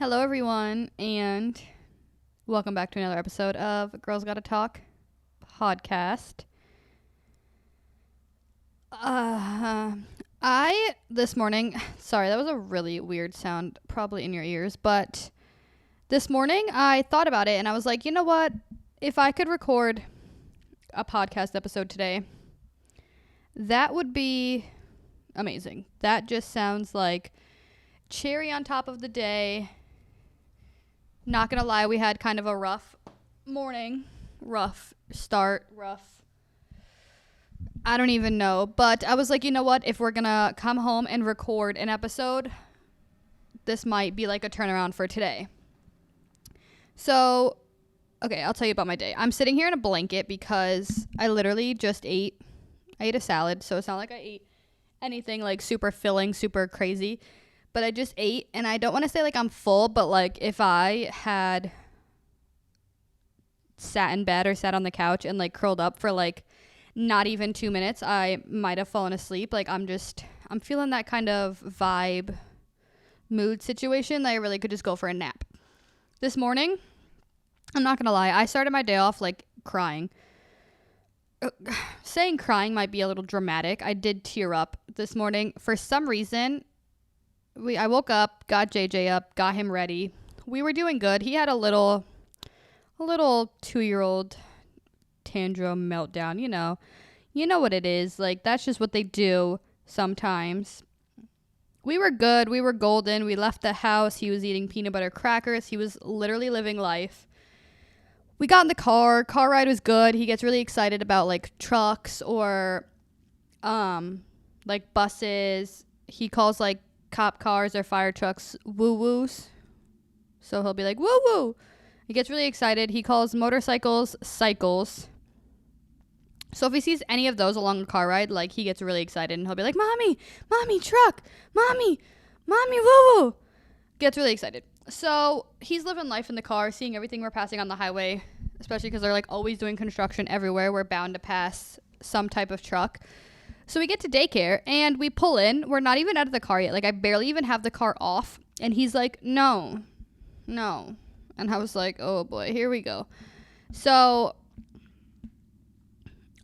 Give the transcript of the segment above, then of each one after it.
Hello, everyone, and welcome back to another episode of Girls Gotta Talk podcast. This morning, sorry, that was a really weird sound, probably in your ears, but this morning I thought about it and I was like, you know what? If I could record a podcast episode today, that would be amazing. That just sounds like cherry on top of the day. Not gonna lie, we had kind of a rough morning, rough start, rough. I don't even know, but I was like, you know what? If we're gonna come home and record an episode, this might be like a turnaround for today. So, okay, I'll tell you about my day. I'm sitting here in a blanket because I literally just ate. I ate a salad, so it's not like I ate anything like super filling, super crazy. But I just ate, and I don't want to say like I'm full, but like if I had sat in bed or sat on the couch and like curled up for like not even 2 minutes, I might have fallen asleep. Like I'm feeling that kind of vibe, mood situation that I really could just go for a nap. This morning, I'm not going to lie, I started my day off like crying. Saying crying might be a little dramatic. I did tear up this morning. For some reason, I woke up, got JJ up, got him ready. We were doing good. He had a little 2-year-old tantrum meltdown. You know what it is. Like that's just what they do sometimes. We were good. We were golden. We left the house. He was eating peanut butter crackers. He was literally living life. We got in the car. Car ride was good. He gets really excited about like trucks or like buses. He calls like cop cars or fire trucks woo-woos. So he'll be like, woo-woo. He gets really excited. He calls motorcycles cycles. So if he sees any of those along the car ride, like he gets really excited and he'll be like, Mommy, truck, Mommy, woo-woo. Gets really excited. So he's living life in the car, seeing everything we're passing on the highway, especially because they're like always doing construction everywhere. We're bound to pass some type of truck. So we get to daycare and we pull in. We're not even out of the car yet. Like I barely even have the car off. And he's like, no. And I was like, oh boy, here we go. So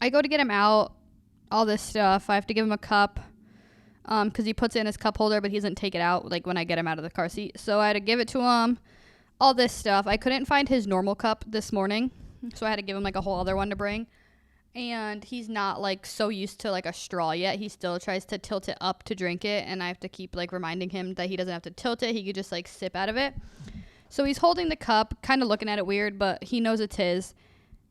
I go to get him out, all this stuff. I have to give him a cup because he puts it in his cup holder, but he doesn't take it out like when I get him out of the car seat. So I had to give it to him, all this stuff. I couldn't find his normal cup this morning. So I had to give him like a whole other one to bring. And he's not like so used to like a straw yet. He still tries to tilt it up to drink it, and I have to keep like reminding him that he doesn't have to tilt it. He could just like sip out of it. So he's holding the cup, kind of looking at it weird, but he knows it's his.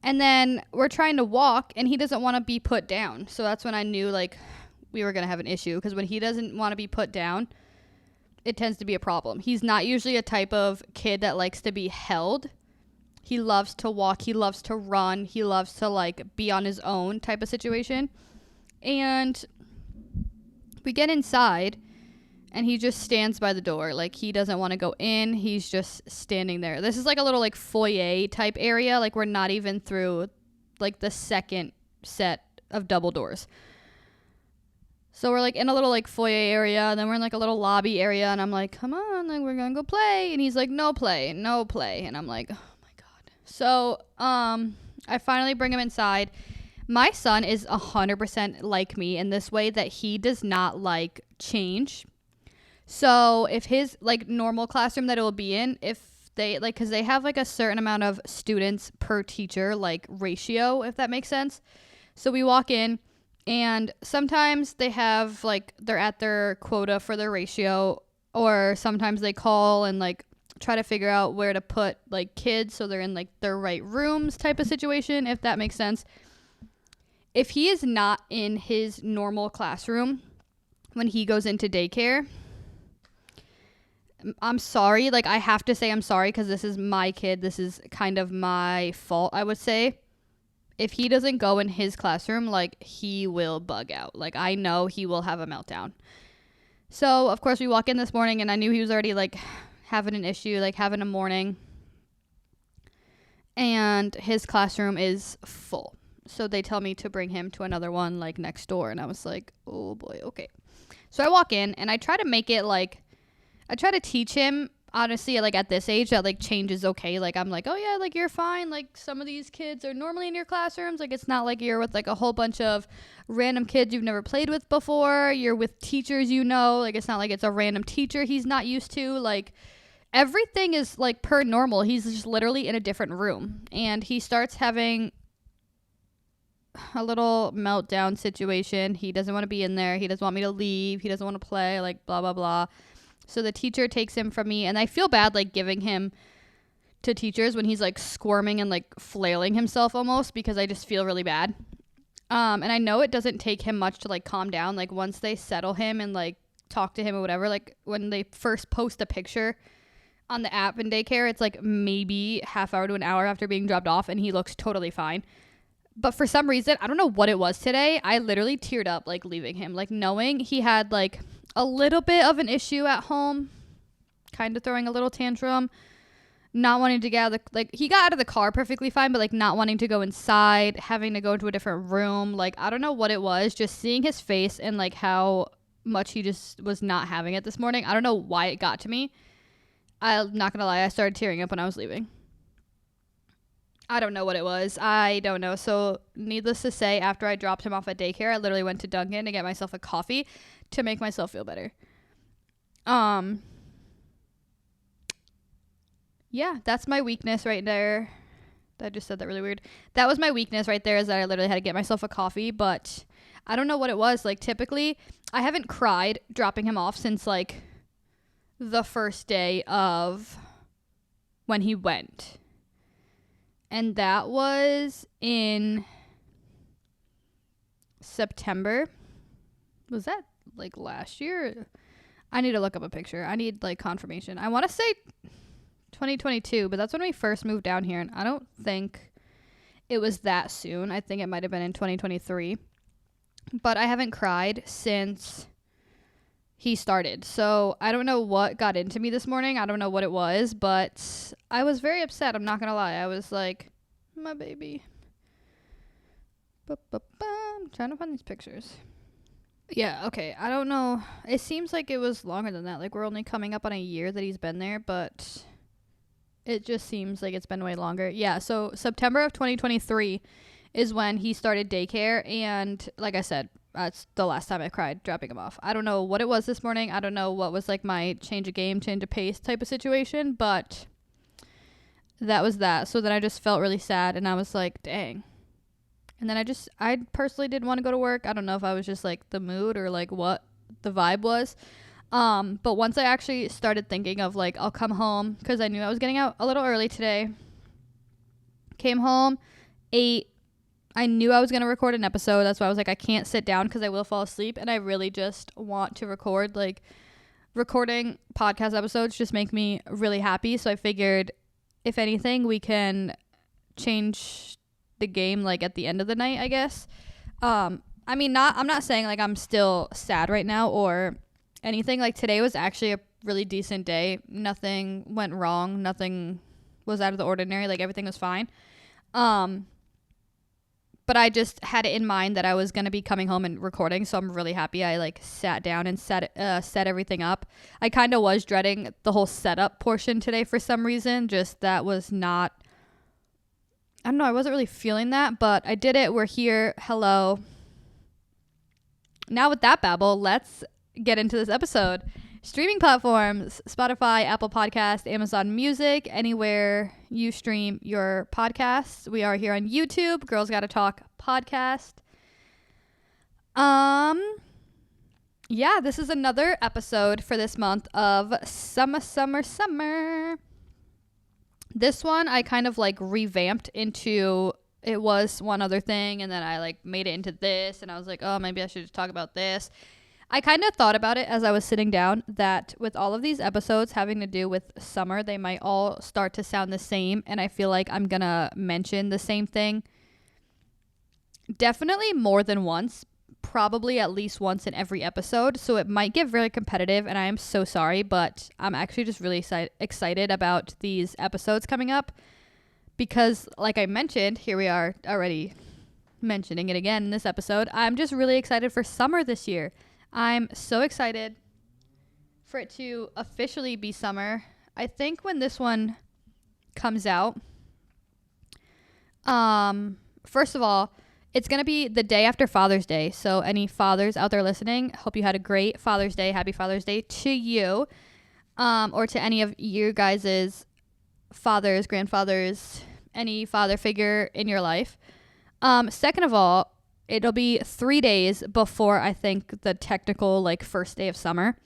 And then we're trying to walk and he doesn't want to be put down. So that's when I knew like we were going to have an issue, because when he doesn't want to be put down, it tends to be a problem. He's not usually a type of kid that likes to be held. He loves to walk. He loves to run. He loves to like be on his own type of situation. And we get inside and he just stands by the door. Like he doesn't want to go in. He's just standing there. This is like a little like foyer type area. Like we're not even through like the second set of double doors. So we're like in a little like foyer area, and then we're in like a little lobby area, and I'm like, come on, like we're gonna go play. And he's like, no play. And I'm like, so, I finally bring him inside. My son is 100% like me in this way that he does not like change. So if his like normal classroom that it will be in, if they like, cause they have like a certain amount of students per teacher, like ratio, if that makes sense. So we walk in and sometimes they have like, they're at their quota for their ratio, or sometimes they call and like try to figure out where to put like kids so they're in like their right rooms type of situation, if that makes sense. If he is not in his normal classroom when he goes into daycare, I'm sorry. Like I have to say I'm sorry because this is my kid. This is kind of my fault, I would say. If he doesn't go in his classroom, like he will bug out. Like I know he will have a meltdown. So of course we walk in this morning and I knew he was already like having an issue, like having a morning, and his classroom is full. So they tell me to bring him to another one like next door, and I was like, oh boy, okay. So I walk in and I try to make it like, I try to teach him honestly, like at this age, that like change is okay. Like I'm like, oh yeah, like you're fine. Like some of these kids are normally in your classrooms. Like it's not like you're with like a whole bunch of random kids you've never played with before. You're with teachers, like it's not like it's a random teacher he's not used to. Like everything is like per normal. He's just literally in a different room, and he starts having a little meltdown situation. He doesn't want to be in there. He doesn't want me to leave. He doesn't want to play, like blah blah blah. So the teacher takes him from me, and I feel bad like giving him to teachers when he's like squirming and like flailing himself almost, because I just feel really bad. And I know it doesn't take him much to like calm down. Like once they settle him and like talk to him or whatever, like when they first post a picture on the app in daycare, it's like maybe half hour to an hour after being dropped off, and he looks totally fine. But for some reason, I don't know what it was today, I literally teared up like leaving him, like knowing he had like a little bit of an issue at home, kind of throwing a little tantrum, not wanting to get out of he got out of the car perfectly fine, but like not wanting to go inside, having to go into a different room. Like I don't know what it was, just seeing his face and like how much he just was not having it this morning. I don't know why it got to me. I'm not gonna lie, I started tearing up when I was leaving. I don't know what it was. I don't know. So needless to say, after I dropped him off at daycare, I literally went to Dunkin' to get myself a coffee to make myself feel better. Yeah, that's my weakness right there. I just said that really weird. That was my weakness right there, is that I literally had to get myself a coffee, but I don't know what it was. Like typically, I haven't cried dropping him off since like the first day of when he went. And that was in September. Was that like last year? I need to look up a picture. I need like confirmation. I want to say 2022, but that's when we first moved down here, and I don't think it was that soon. I think it might have been in 2023. But I haven't cried since he started. So I don't know what got into me this morning. I don't know what it was, but I was very upset. I'm not going to lie. I was like, my baby. I'm trying to find these pictures. Yeah, okay. I don't know. It seems like it was longer than that. Like we're only coming up on a year that he's been there, but it just seems like it's been way longer. Yeah, so September of 2023 is when he started daycare, and like I said, that's the last time I cried dropping him off. I don't know what it was this morning. I don't know what was like my change of game, change of pace type of situation, but that was that. So then I just felt really sad, and I was like, dang. And then I personally didn't want to go to work. I don't know if I was just like the mood or like what the vibe was. But once I actually started thinking of like, I'll come home, because I knew I was getting out a little early today. Came home, ate. I knew I was going to record an episode. That's why I was like, I can't sit down because I will fall asleep. And I really just want to record. Like, recording podcast episodes just make me really happy. So I figured, if anything, we can change the game like at the end of the night, I guess. I'm not saying like I'm still sad right now or anything. Like today was actually a really decent day. Nothing went wrong. Nothing was out of the ordinary. Like everything was fine. But I just had it in mind that I was going to be coming home and recording. So I'm really happy I like sat down and set everything up. I kind of was dreading the whole setup portion today for some reason. Just that was not, I don't know. I wasn't really feeling that, but I did it. We're here. Hello. Now with that babble, let's get into this episode. Streaming platforms: Spotify, Apple Podcast, Amazon Music, anywhere you stream your podcasts. We are here on YouTube, Girls Gotta Talk podcast. Yeah, this is another episode for this month of Summer. This one I kind of like revamped into, it was one other thing, and then I like made it into this, and I was like, oh, maybe I should just talk about this. I kind of thought about it as I was sitting down that with all of these episodes having to do with summer, they might all start to sound the same, and I feel like I'm gonna mention the same thing definitely more than once, probably at least once in every episode, so it might get very competitive, and I am so sorry, but I'm actually just really excited about these episodes coming up, because like I mentioned, here we are already mentioning it again in this episode, I'm just really excited for summer this year. I'm so excited for it to officially be summer. I think when this one comes out, first of all, it's going to be the day after Father's Day. So any fathers out there listening, hope you had a great Father's Day. Happy Father's Day to you, or to any of you guys' fathers, grandfathers, any father figure in your life. Second of all, it'll be 3 days before I think the technical like first day of summer.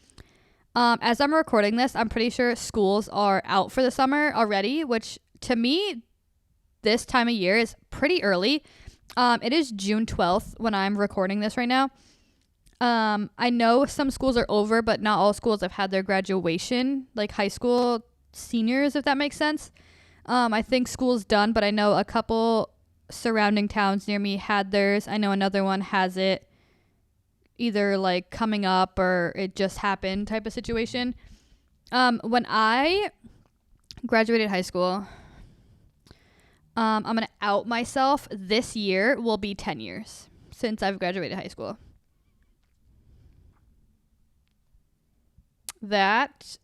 As I'm recording this, I'm pretty sure schools are out for the summer already, which to me, this time of year is pretty early. It is June 12th when I'm recording this right now. I know some schools are over, but not all schools have had their graduation, like high school seniors, if that makes sense. I think school's done, but I know a couple surrounding towns near me had theirs. I know another one has it either like coming up or it just happened type of situation. When I graduated high school, I'm going to out myself. This year will be 10 years since I've graduated high school. That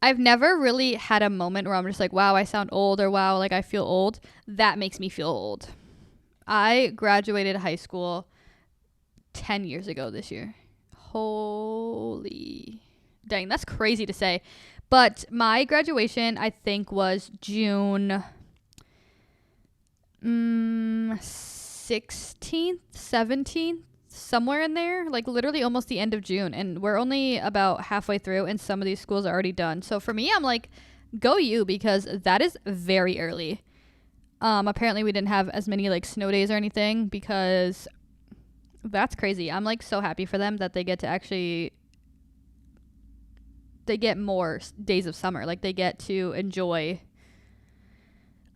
I've never really had a moment where I'm just like, wow, I sound old, or wow, like I feel old. That makes me feel old. I graduated high school 10 years ago this year. Holy dang, that's crazy to say. But my graduation, I think, was June 16th, 17th, somewhere in there, like literally almost the end of June, and we're only about halfway through and some of these schools are already done. So for me, I'm like, go you, because that is very early. Apparently we didn't have as many like snow days or anything, because that's crazy. I'm like so happy for them that they get to actually, they get more days of summer. Like they get to enjoy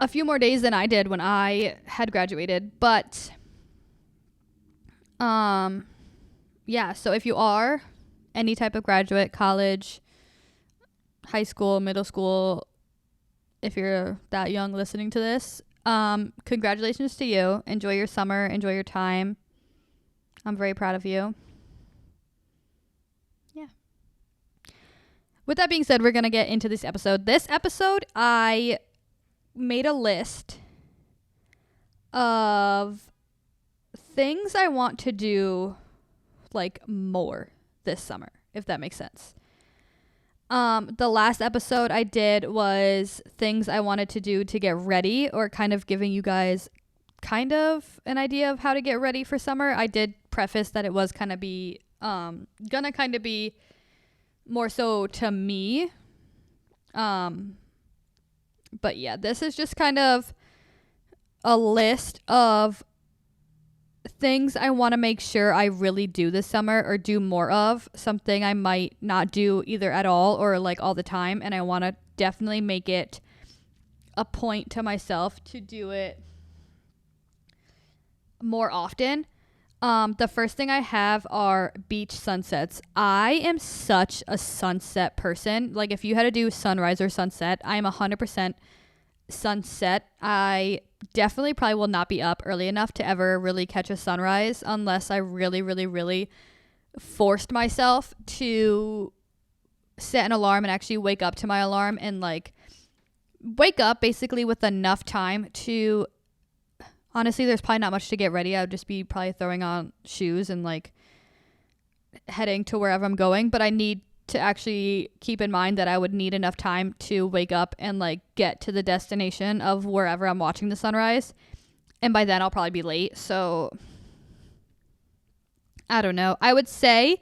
a few more days than I did when I had graduated. But yeah, so if you are any type of graduate, college, high school, middle school, if you're that young listening to this, congratulations to you. Enjoy your summer, enjoy your time. I'm very proud of you. Yeah. With that being said, we're going to get into this episode. This episode, I made a list of things I want to do like more this summer, if that makes sense. The last episode I did was things I wanted to do to get ready, or kind of giving you guys kind of an idea of how to get ready for summer. I did preface that it was gonna be more so to me. But yeah, this is just kind of a list of things I want to make sure I really do this summer, or do more of. Something I might not do either at all or like all the time, and I want to definitely make it a point to myself to do it more often. The first thing I have are beach sunsets. I am such a sunset person. Like if you had to do sunrise or sunset, I am 100% sunset. I definitely probably will not be up early enough to ever really catch a sunrise, unless I really, really, really forced myself to set an alarm and actually wake up to my alarm, and like wake up basically with enough time to, honestly, there's probably not much to get ready. I would just be probably throwing on shoes and like heading to wherever I'm going. But I need to actually keep in mind that I would need enough time to wake up and like get to the destination of wherever I'm watching the sunrise. And by then I'll probably be late. So I don't know. I would say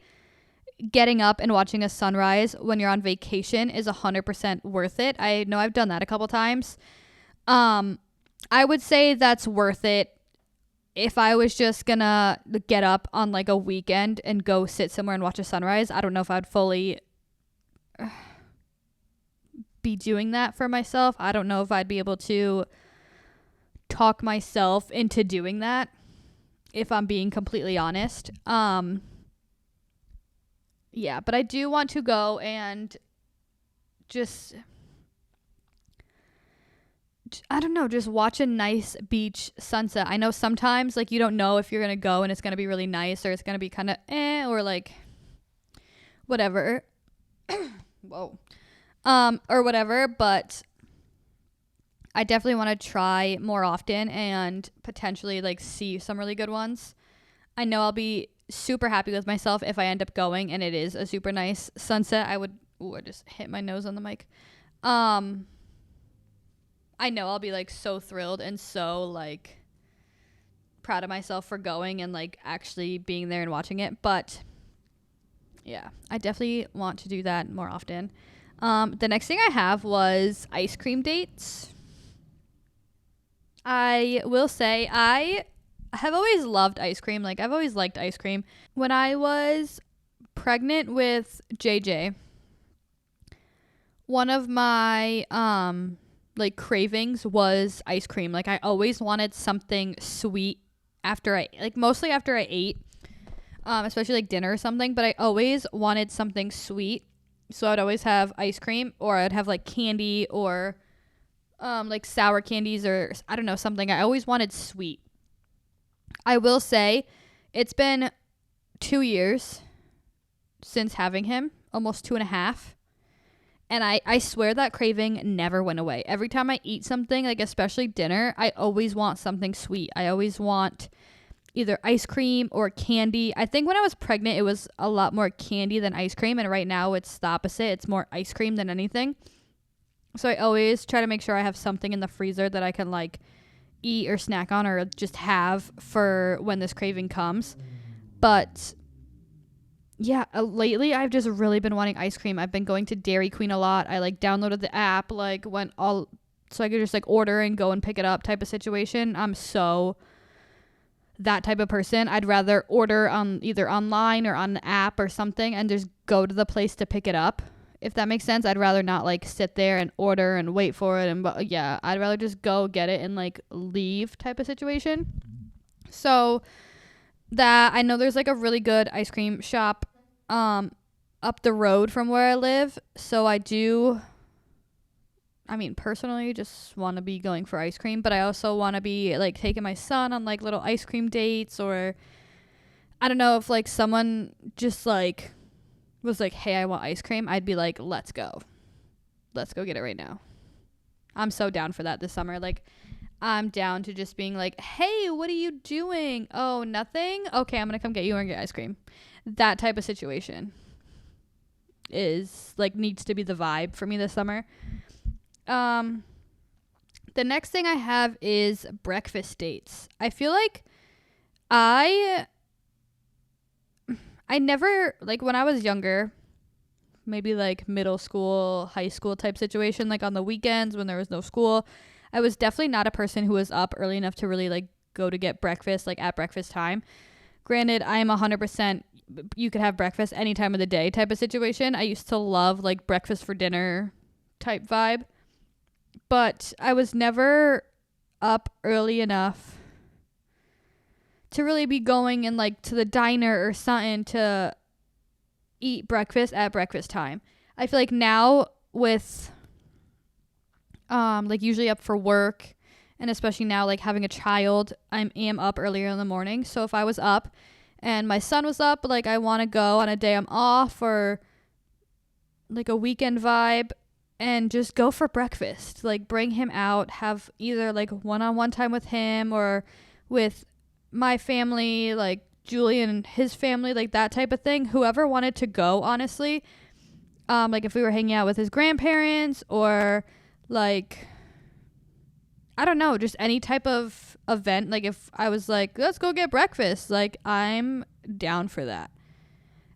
getting up and watching a sunrise when you're on vacation is 100% worth it. I know I've done that a couple times. I would say that's worth it. If I was just gonna get up on like a weekend and go sit somewhere and watch a sunrise, I don't know if I'd fully be doing that for myself. I don't know if I'd be able to talk myself into doing that, if I'm being completely honest. Yeah, but I do want to go and just, I don't know, just watch a nice beach sunset. I know sometimes like you don't know if you're going to go and it's going to be really nice, or it's going to be kind of or like whatever. Whoa. or whatever, but I definitely want to try more often and potentially like see some really good ones. I know I'll be super happy with myself if I end up going and it is a super nice sunset. I just hit my nose on the mic. I know I'll be like so thrilled and so like proud of myself for going and like actually being there and watching it. But yeah, I definitely want to do that more often. The next thing I have was ice cream dates. I will say I have always loved ice cream. Like, I've always liked ice cream. When I was pregnant with JJ, one of my like cravings was ice cream. Like, I always wanted something sweet mostly after I ate, especially like dinner or something, but I always wanted something sweet. So I'd always have ice cream, or I'd have like candy, or like sour candies, or I don't know, something. I always wanted sweet. I will say it's been 2 years since having him, almost 2.5. And I swear that craving never went away. Every time I eat something, like especially dinner, I always want something sweet. I always want either ice cream or candy. I think when I was pregnant, it was a lot more candy than ice cream. And right now it's the opposite. It's more ice cream than anything. So I always try to make sure I have something in the freezer that I can like eat or snack on or just have for when this craving comes. But yeah, lately I've just really been wanting ice cream. I've been going to Dairy Queen a lot. I like downloaded the app, like went all so I could just like order and go and pick it up type of situation. I'm so that type of person. I'd rather order on either online or on the app or something and just go to the place to pick it up. If that makes sense, I'd rather not like sit there and order and wait for it. And yeah, I'd rather just go get it and like leave type of situation. So that I know there's like a really good ice cream shop up the road from where I live. So personally just want to be going for ice cream, but I also want to be like taking my son on like little ice cream dates, or I don't know, if like someone just like was like, hey, I want ice cream, I'd be like, let's go get it right now. I'm so down for that this summer. Like, I'm down to just being like, hey, what are you doing? Oh, nothing? Okay, I'm gonna come get you and get ice cream. That type of situation is like needs to be the vibe for me this summer. The next thing I have is breakfast dates. I feel like I never, like when I was younger, maybe like middle school, high school type situation, like on the weekends when there was no school, I was definitely not a person who was up early enough to really like go to get breakfast like at breakfast time. Granted, I am 100% you could have breakfast any time of the day type of situation. I used to love like breakfast for dinner type vibe, but I was never up early enough to really be going and like to the diner or something to eat breakfast at breakfast time. I feel like now with like usually up for work, and especially now like having a child, I am up earlier in the morning. So if I was up and my son was up, like I want to go on a day I'm off or like a weekend vibe and just go for breakfast. Like bring him out, have either like one-on-one time with him or with my family, like Julian and his family, like that type of thing. Whoever wanted to go, honestly. Like if we were hanging out with his grandparents or like, I don't know, just any type of event. Like if I was like, let's go get breakfast, like I'm down for that.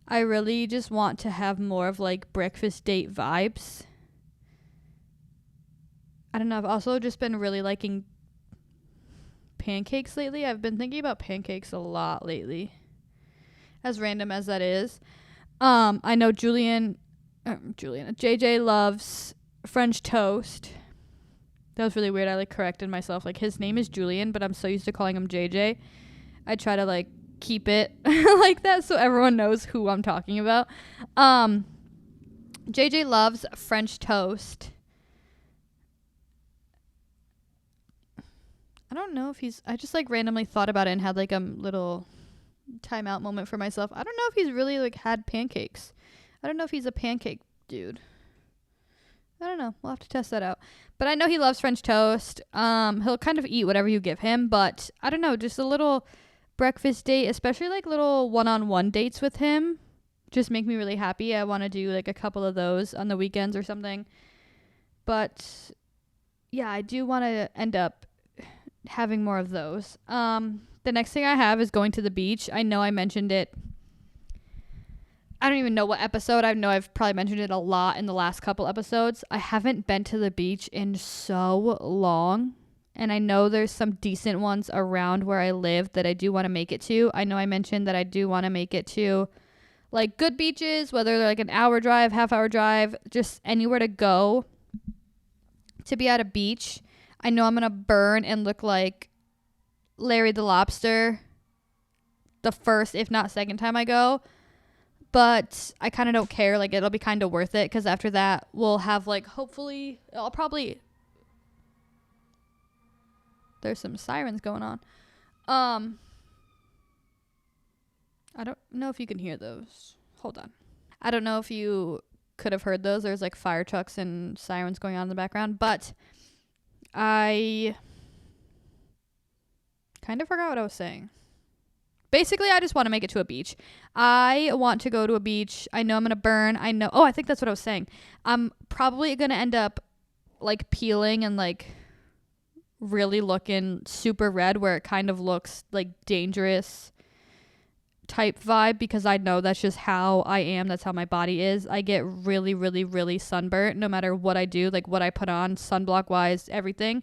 I really just want to have more of like breakfast date vibes. I don't know. I've also just been really liking pancakes lately. I've been thinking about pancakes a lot lately, as random as that is. I know JJ loves French toast. That was really weird. I like corrected myself. Like his name is Julian, but I'm so used to calling him JJ. I try to like keep it like that so everyone knows who I'm talking about. JJ loves French toast. I don't know if I just like randomly thought about it and had like a little timeout moment for myself. I don't know if he's really like had pancakes. I don't know if he's a pancake dude. I don't know. We'll have to test that out. But I know he loves French toast. He'll kind of eat whatever you give him, but I don't know, just a little breakfast date, especially like little one-on-one dates with him, just make me really happy. I want to do like a couple of those on the weekends or something. But yeah, I do want to end up having more of those. The next thing I have is going to the beach. I know I mentioned it. I don't even know what episode. I know I've probably mentioned it a lot in the last couple episodes. I haven't been to the beach in so long. And I know there's some decent ones around where I live that I do want to make it to. I know I mentioned that I do want to make it to like good beaches, whether they're like an hour drive, half-hour drive, just anywhere to go to be at a beach. I know I'm going to burn and look like Larry the Lobster the first, if not second time I go. But I kind of don't care. Like, it'll be kind of worth it because after that, we'll have like, hopefully, I'll probably... There's some sirens going on. I don't know if you can hear those. Hold on. I don't know if you could have heard those. There's like fire trucks and sirens going on in the background. But I kind of forgot what I was saying. Basically, I just want to make it to a beach. I want to go to a beach. I know I'm going to burn. I know. Oh, I think that's what I was saying. I'm probably going to end up like peeling and like really looking super red where it kind of looks like dangerous type vibe because I know that's just how I am. That's how my body is. I get really, really, really sunburnt no matter what I do, like what I put on, sunblock wise, everything.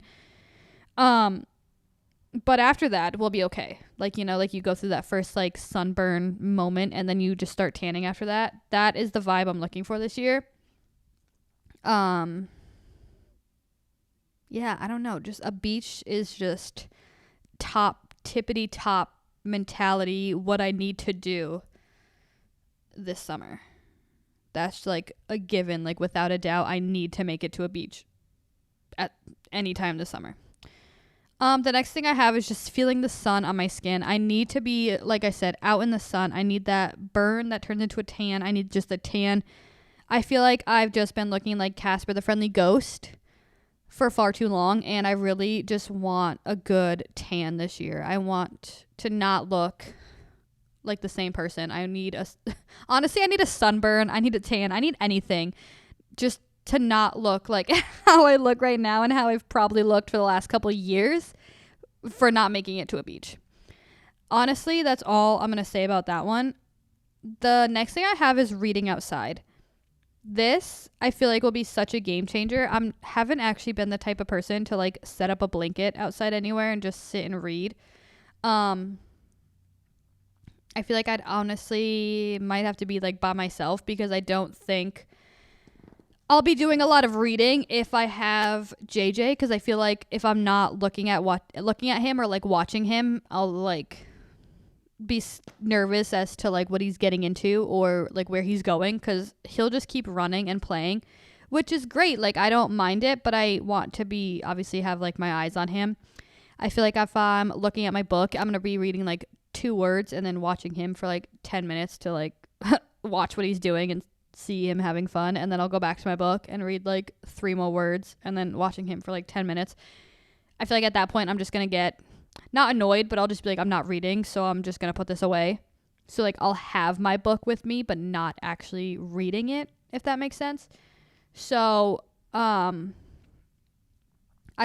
But after that, we'll be okay. Like, you know, like you go through that first like sunburn moment and then you just start tanning after that. That is the vibe I'm looking for this year. Yeah, I don't know. Just a beach is just tippity top mentality, what I need to do this summer. That's like a given. Like without a doubt, I need to make it to a beach at any time this summer. The next thing I have is just feeling the sun on my skin. I need to be, like I said, out in the sun. I need that burn that turns into a tan. I need just a tan. I feel like I've just been looking like Casper the Friendly Ghost for far too long, and I really just want a good tan this year. I want to not look like the same person. Honestly, I need a sunburn. I need a tan. I need anything just to not look like how I look right now and how I've probably looked for the last couple of years for not making it to a beach. Honestly, that's all I'm going to say about that one. The next thing I have is reading outside. This, I feel like, will be such a game changer. I haven't actually been the type of person to like set up a blanket outside anywhere and just sit and read. I feel like I'd honestly might have to be like by myself because I don't think I'll be doing a lot of reading if I have JJ, because I feel like if I'm not looking at him or like watching him, I'll like be nervous as to like what he's getting into or like where he's going, because he'll just keep running and playing, which is great. Like I don't mind it, but I want to be obviously have like my eyes on him. I feel like if I'm looking at my book, I'm gonna be reading like 2 words and then watching him for like 10 minutes to like watch what he's doing and see him having fun, and then I'll go back to my book and read like 3 more words and then watching him for like 10 minutes. I feel like at that point I'm just gonna get not annoyed, but I'll just be like, I'm not reading, so I'm just gonna put this away. So like I'll have my book with me but not actually reading it, if that makes sense. So I'd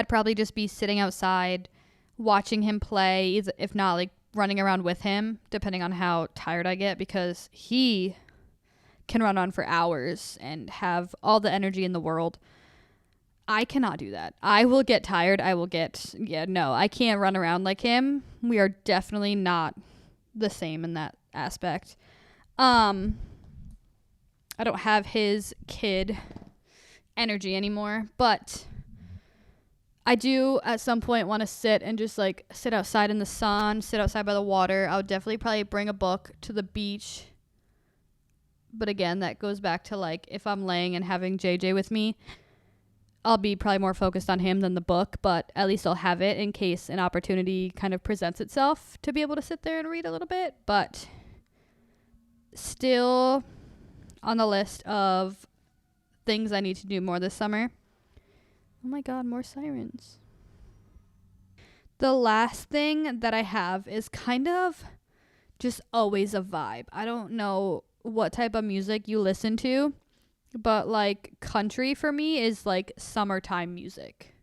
probably just be sitting outside watching him play, if not like running around with him, depending on how tired I get, because he can run on for hours and have all the energy in the world. I cannot do that. I will get tired. I can't run around like him. We are definitely not the same in that aspect. I don't have his kid energy anymore, but I do at some point want to sit and just like sit outside in the sun, sit outside by the water. I would definitely probably bring a book to the beach. But again, that goes back to like if I'm laying and having JJ with me, I'll be probably more focused on him than the book, but at least I'll have it in case an opportunity kind of presents itself to be able to sit there and read a little bit. But still on the list of things I need to do more this summer. Oh my God, more sirens. The last thing that I have is kind of just always a vibe. I don't know what type of music you listen to, but like country for me is like summertime music,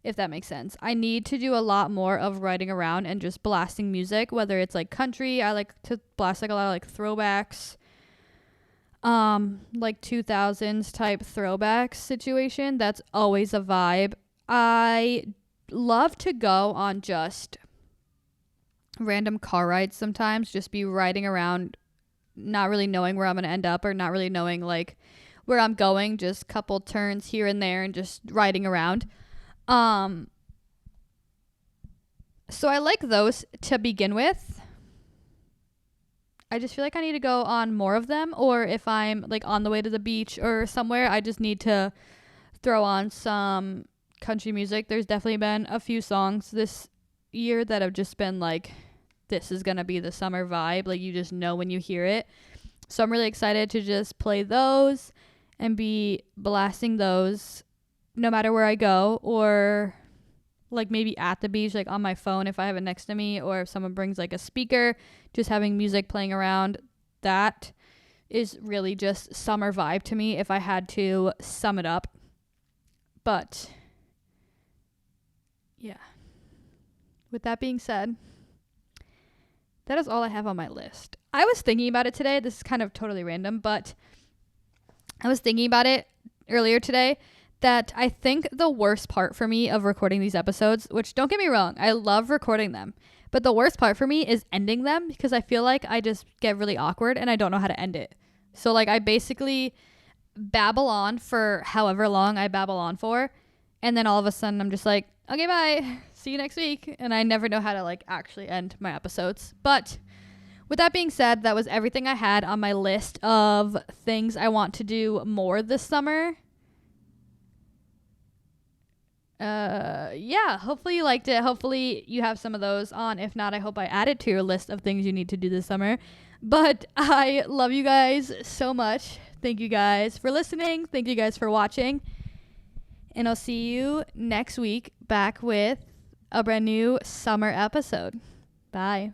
if that makes sense. I need to do a lot more of riding around and just blasting music, whether it's like country. I like to blast like a lot of like throwbacks, like 2000s type throwbacks situation. That's always a vibe. I love to go on just random car rides sometimes, just be riding around, not really knowing where I'm going to end up or not really knowing like where I'm going, just couple turns here and there and just riding around. So I like those to begin with. I just feel like I need to go on more of them, or if I'm like on the way to the beach or somewhere, I just need to throw on some country music. There's definitely been a few songs this year that have just been like, this is gonna be the summer vibe, like you just know when you hear it. So I'm really excited to just play those and be blasting those no matter where I go, or like maybe at the beach, like on my phone if I have it next to me, or if someone brings like a speaker, just having music playing around. That is really just summer vibe to me if I had to sum it up. But yeah, with that being said, that is all I have on my list. I was thinking about it today. This is kind of totally random, but I was thinking about it earlier today that I think the worst part for me of recording these episodes, which don't get me wrong, I love recording them, but the worst part for me is ending them, because I feel like I just get really awkward and I don't know how to end it. So like I basically babble on for however long I babble on for, and then all of a sudden I'm just like, okay, bye, see you next week, and I never know how to like actually end my episodes. But with that being said, that was everything I had on my list of things I want to do more this summer. Yeah, hopefully you liked it. Hopefully you have some of those on. If not, I hope I added to your list of things you need to do this summer. But I love you guys so much. Thank you guys for listening. Thank you guys for watching. And I'll see you next week back with a brand new summer episode. Bye.